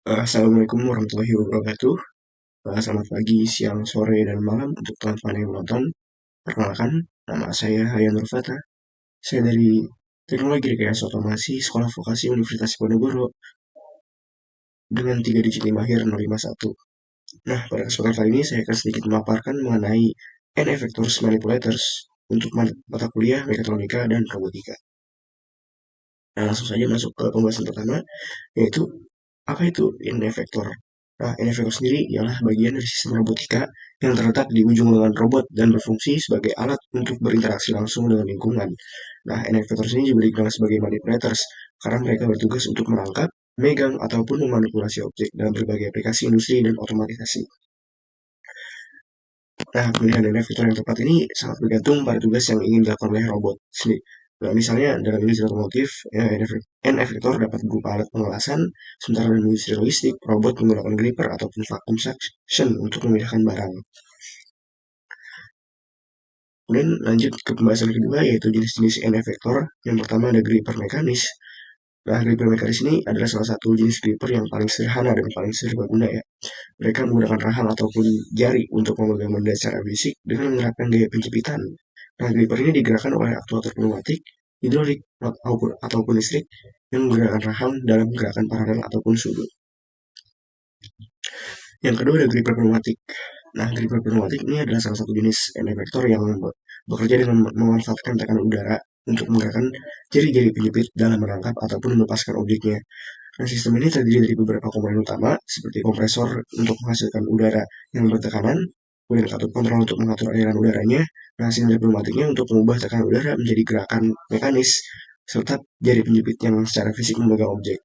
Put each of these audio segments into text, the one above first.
Assalamualaikum warahmatullahi wabarakatuh. Selamat pagi, siang, sore, dan malam untuk teman-teman yang menonton. Perkenalkan, nama saya Hayan Nurfata. Saya dari Teknologi Rekayasa Otomasi Sekolah Vokasi Universitas Diponegoro dengan 3 digit NIM akhir 051. Nah, pada kesempatan kali ini saya akan sedikit memaparkan mengenai N-effectors manipulators untuk mata kuliah Mekatronika dan Robotika. Nah, langsung saja masuk ke pembahasan pertama, yaitu apa itu N-effector? Nah, N-effector sendiri ialah bagian dari sistem robotika yang terletak di ujung lengan robot dan berfungsi sebagai alat untuk berinteraksi langsung dengan lingkungan. Nah, N-effector ini juga dikenal sebagai manipulators karena mereka bertugas untuk merangkap, megang, ataupun memanipulasi objek dalam berbagai aplikasi industri dan otomatisasi. Nah, pemilihan N-effector yang tepat ini sangat bergantung pada tugas yang ingin dilakukan oleh robot sendiri. Nah, misalnya dalam industri otomotif, N-effector dapat berupa alat pengelasan, sementara dalam industri logistik, robot menggunakan gripper ataupun vacuum suction untuk memindahkan barang. Kemudian lanjut ke pembahasan kedua, yaitu jenis-jenis N-effector. Yang pertama ada gripper mekanis. Nah, gripper mekanis ini adalah salah satu jenis gripper yang paling sederhana dan paling serbaguna ya. Mereka menggunakan rahang ataupun jari untuk memegang benda secara fisik dengan menerapkan gaya penjepitan. Nah, gripper ini digerakkan oleh aktuator pneumatik, hidrolik, ataupun listrik yang menggerakkan rahang dalam gerakan paralel ataupun sudut. Yang kedua ada gripper pneumatik. Nah, gripper pneumatik ini adalah salah satu jenis N-effector yang bekerja dengan memanfaatkan tekanan udara untuk menggerakkan jari-jari penjepit dalam menangkap ataupun melepaskan objeknya. Nah, sistem ini terdiri dari beberapa komponen utama, seperti kompresor untuk menghasilkan udara yang bertekanan, kemudian katup kontrol untuk mengatur aliran udaranya, nah silinder pneumatiknya untuk mengubah tekanan udara menjadi gerakan mekanis, serta jari penjepit yang secara fisik memegang objek.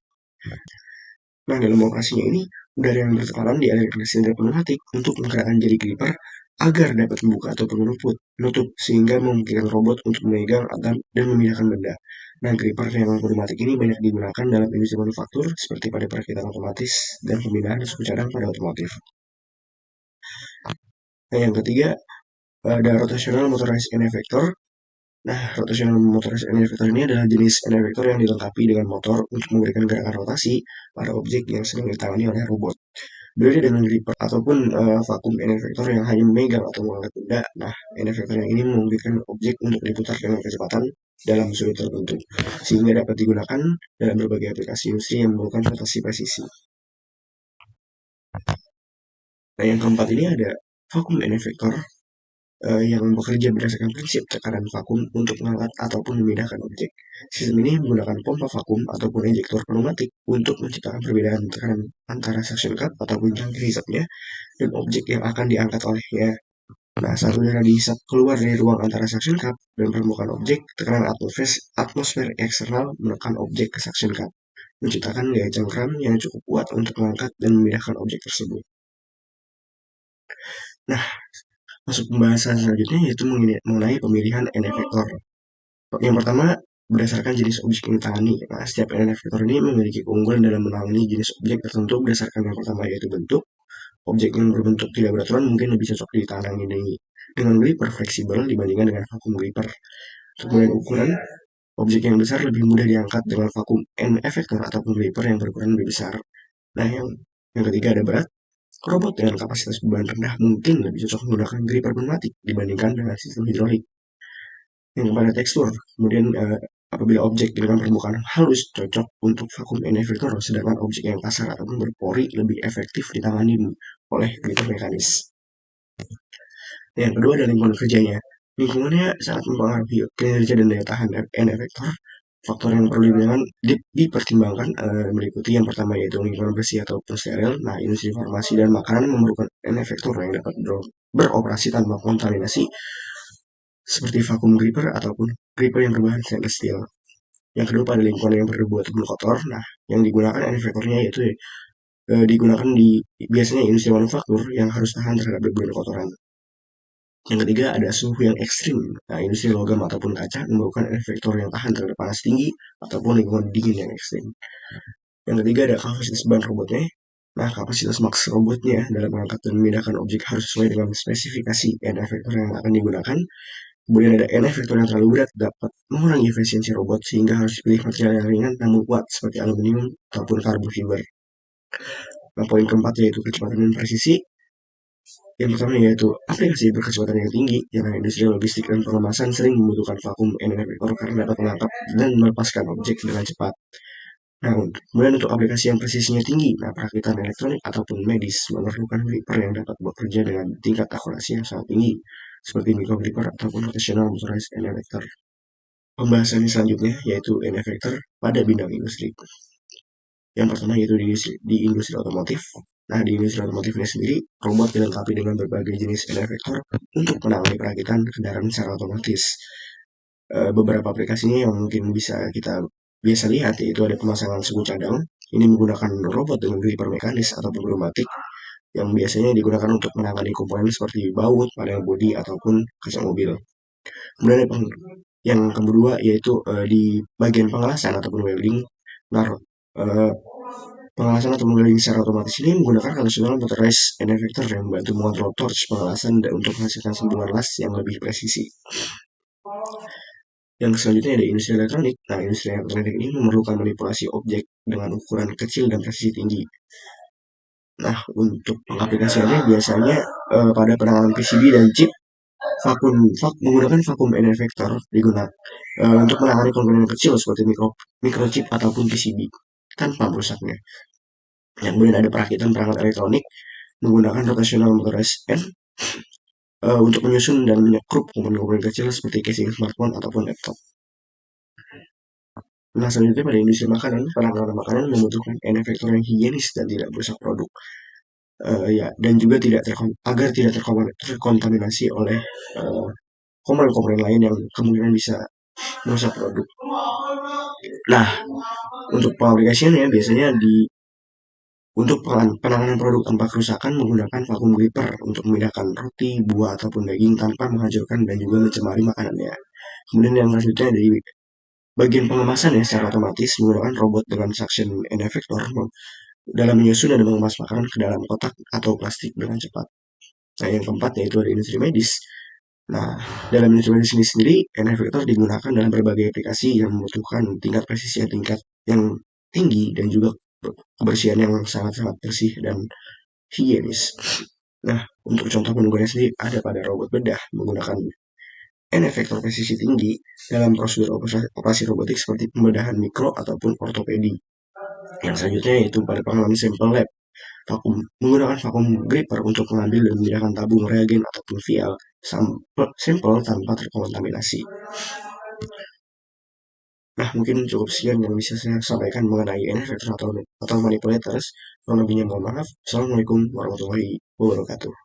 Nah, dalam operasinya ini, udara yang bertekanan dialirkan ke silinder pneumatik untuk menggerakkan jari gripper agar dapat membuka ataupun menutup, sehingga memungkinkan robot untuk memegang dan memindahkan benda. Nah, gripper yang pneumatik ini banyak digunakan dalam industri manufaktur seperti pada perakitan otomatis dan pemindahan suku cadang pada otomotif. Nah, yang ketiga, ada rotational motorized N-effector. Nah, rotational motorized N-effector ini adalah jenis N-effector yang dilengkapi dengan motor untuk memberikan gerakan rotasi pada objek yang sedang ditangani oleh robot. Berbeda dengan gripper ataupun vacuum N-effector yang hanya memegang atau mengangkat benda. Nah, N-effector yang ini memungkinkan objek untuk diputar dengan kecepatan dalam sudut tertentu, sehingga dapat digunakan dalam berbagai aplikasi industri yang memerlukan rotasi presisi. Nah, yang keempat ini ada vacuum N-effector yang bekerja berdasarkan prinsip tekanan vakum untuk mengangkat ataupun memindahkan objek. Sistem ini menggunakan pompa vakum ataupun injektor pneumatik untuk menciptakan perbedaan tekanan antara suction cup ataupun cangkir hisapnya dan objek yang akan diangkat olehnya. Nah, saat udara dihisap keluar dari ruang antara suction cup dan permukaan objek, tekanan atmosfer eksternal menekan objek ke suction cup, menciptakan gaya cengkram yang cukup kuat untuk mengangkat dan memindahkan objek tersebut. Nah, masuk pembahasan selanjutnya yaitu mengenai pemilihan N-effector. Yang pertama, berdasarkan jenis objek yang ditangani. Nah, setiap N-effector ini memiliki keunggulan dalam menangani jenis objek tertentu berdasarkan yang pertama yaitu bentuk. Objek yang berbentuk tidak beraturan mungkin lebih cocok ditangani dengan gripper fleksibel dibandingkan dengan vacuum gripper. Kemudian ukuran, objek yang besar lebih mudah diangkat dengan vacuum N-effector ataupun gripper yang berukuran lebih besar. Nah, yang ketiga ada berat. Robot dengan kapasitas beban rendah mungkin lebih cocok menggunakan gripper pneumatik dibandingkan dengan sistem hidrolik. Yang kepada tekstur, kemudian apabila objek dengan permukaan halus cocok untuk vacuum N-effector, sedangkan objek yang kasar ataupun berpori lebih efektif ditangani oleh gripper mekanis. Yang kedua adalah lingkungan kerjanya. Lingkungannya sangat mempengaruhi kinerja dan daya tahan N-effector. Faktor yang perlu dipertimbangkan meliputi yang pertama yaitu lingkungan bersih ataupun steril. Nah, industri farmasi dan makanan memerlukan N-effector yang dapat beroperasi tanpa kontaminasi seperti vacuum gripper ataupun gripper yang berbahan stainless steel. Yang kedua pada lingkungan yang berdebu ataupun kotor. Nah, yang digunakan N-effectornya yaitu digunakan di biasanya industri manufaktur yang harus tahan terhadap debu dan kotoran. Yang ketiga ada suhu yang ekstrim. Nah, industri logam ataupun kaca memerlukan N-effector yang tahan terhadap panas tinggi ataupun lingkungan dingin yang ekstrim. Yang ketiga ada kapasitas beban robotnya. Nah, kapasitas maks robotnya dalam mengangkat dan memindahkan objek harus sesuai dengan spesifikasi N-effector yang akan digunakan. Kemudian ada N-effector yang terlalu berat dapat mengurangi efisiensi robot sehingga harus pilih material yang ringan namun kuat seperti aluminium ataupun carbon fiber. Nah, poin keempat yaitu kecepatan dan presisi. Yang pertama yaitu aplikasi berkecepatan yang tinggi, yang industri logistik dan pengemasan sering membutuhkan vakum elevator karena dapat menangkap dan melepaskan objek dengan cepat. Nah, kemudian untuk aplikasi yang presisinya tinggi, nah perakitan elektronik ataupun medis memerlukan gripper yang dapat bekerja dengan tingkat akurasi yang sangat tinggi, seperti micro gripper ataupun rotational motorized end effector. Pembahasan selanjutnya yaitu end effector pada bidang industri. Yang pertama yaitu di industri otomotif. Nah, di industri otomotif ini sendiri, robot dilengkapi dengan berbagai jenis end effector untuk menangani perakitan kendaraan secara otomatis. Beberapa aplikasinya yang mungkin bisa kita biasa lihat yaitu ada pemasangan suku cadang. Ini menggunakan robot dengan gripper mekanis ataupun pneumatik yang biasanya digunakan untuk menangani komponen seperti baut, panel bodi, ataupun kaca mobil. Kemudian yang kedua yaitu di bagian pengelasan ataupun welding. Nah, eh, pengelasan atau welding secara otomatis ini menggunakan tradisional motorized end effector yang membantu mengontrol torch pengelasan dan untuk menghasilkan sambungan las yang lebih presisi. Yang selanjutnya ada industri elektronik. Nah, industri elektronik ini memerlukan manipulasi objek dengan ukuran kecil dan presisi tinggi. Nah, untuk pengaplikasiannya biasanya pada penanganan PCB dan chip, menggunakan vakum effector digunakan untuk menangani komponen kecil seperti microchip ataupun PCB tanpa merusaknya. Yang kemudian ada perakitan perangkat elektronik menggunakan rotational motorized end untuk menyusun dan menyekrup komponen-komponen kecil seperti casing smartphone ataupun laptop. Nah, selanjutnya pada industri makanan, penanganan makanan membutuhkan end effector yang higienis dan tidak merusak produk. Ya, dan juga agar tidak terkontaminasi oleh komponen-komponen lain yang kemungkinan bisa merusak produk. Nah, untuk pengaplikasiannya biasanya untuk penanganan produk tanpa kerusakan menggunakan vakum gripper untuk memindahkan roti, buah, ataupun daging tanpa menghancurkan dan juga mencemari makanannya. Kemudian yang selanjutnya dari bagian pengemasan ya secara otomatis menggunakan robot dengan suction and effector dalam menyusun dan mengemas makanan ke dalam kotak atau plastik dengan cepat. Nah, yang keempat yaitu ada industri medis. Nah, dalam industri medis ini sendiri, end effector digunakan dalam berbagai aplikasi yang membutuhkan tingkat presisi yang tinggi dan juga kebersihan yang sangat-sangat bersih dan higienis. Nah, untuk contoh penggunaannya sendiri ada pada robot bedah menggunakan end effector presisi tinggi dalam prosedur operasi robotik seperti pembedahan mikro ataupun ortopedi. Yang selanjutnya yaitu pada pengalaman sampel lab, menggunakan vakum gripper untuk mengambil dan memindahkan tabung reagen ataupun vial sampel tanpa terkontaminasi. Nah, mungkin cukup sekian yang bisa saya sampaikan mengenai NFT atau manipulators. Kalau lebihnya mohon maaf. Assalamualaikum warahmatullahi wabarakatuh.